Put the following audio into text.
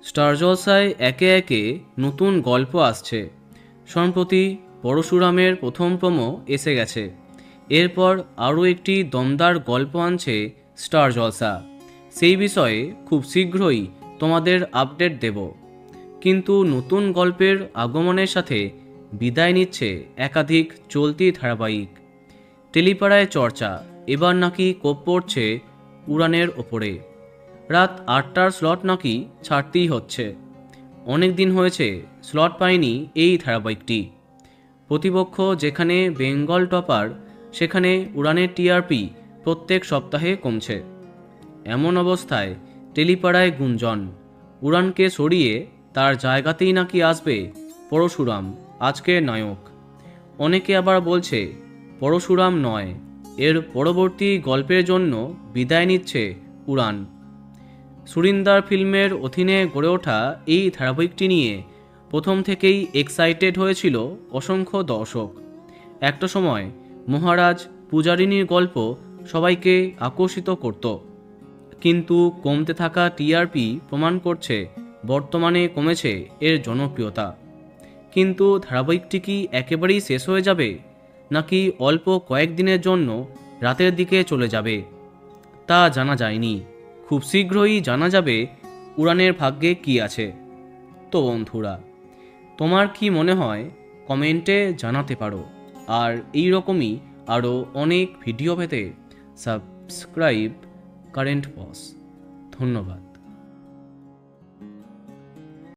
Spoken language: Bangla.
স্টার জলসায় একে একে নতুন গল্প আসছে। সম্প্রতি পরশুরামের প্রথম প্রোমো এসে গেছে। এরপর আরও একটি দমদার গল্প আনছে স্টার জলসা। সেই বিষয়ে খুব শীঘ্রই তোমাদের আপডেট দেব। কিন্তু নতুন গল্পের আগমনের সাথে বিদায় নিচ্ছে একাধিক চলতি ধারাবাহিক। টেলিপাড়ায় চর্চা, এবার নাকি কোপ পড়ছে উড়ানের ওপরে। রাত 8টার স্লট নাকি ছাড়তেই হচ্ছে। অনেক দিন হয়েছে স্লট পায়নি এই ধারাবাহিকটি। প্রতিপক্ষ যেখানে বেঙ্গল টপার, সেখানে উড়ানের টিআরপি প্রত্যেক সপ্তাহে কমছে। এমন অবস্থায় টেলিপাড়ায় গুঞ্জন, উড়ানকে সরিয়ে তার জায়গাতেই নাকি আসবে পরশুরাম, আজকের নায়ক। অনেকে আবার বলছে পরশুরাম নয়, এর পরবর্তী গল্পের জন্য বিদায় নিচ্ছে উড়ান। সুরিন্দার ফিল্মের অধীনে গড়ে ওঠা এই ধারাবাহিকটি নিয়ে প্রথম থেকেই এক্সাইটেড হয়েছিল অসংখ্য দর্শক। একটা সময় মহারাজ পূজারিনীর গল্প সবাইকে আকর্ষিত করত, কিন্তু কমতে থাকা টিআরপি প্রমাণ করছে বর্তমানে কমেছে এর জনপ্রিয়তা। কিন্তু ধারাবাহিকটি কি একেবারেই শেষ হয়ে যাবে, নাকি অল্প কয়েকদিনের জন্য রাতের দিকে চলে যাবে, তা জানা যায়নি। খুব শীঘ্রই জানা যাবে উড়ানের ভাগ্যে কি আছে। তো বন্ধুরা, তোমার কি মনে হয় কমেন্টে জানাতে পারো। আর এই রকমই আরও অনেক ভিডিও পেতে সাবস্ক্রাইব কারেন্ট বস। ধন্যবাদ।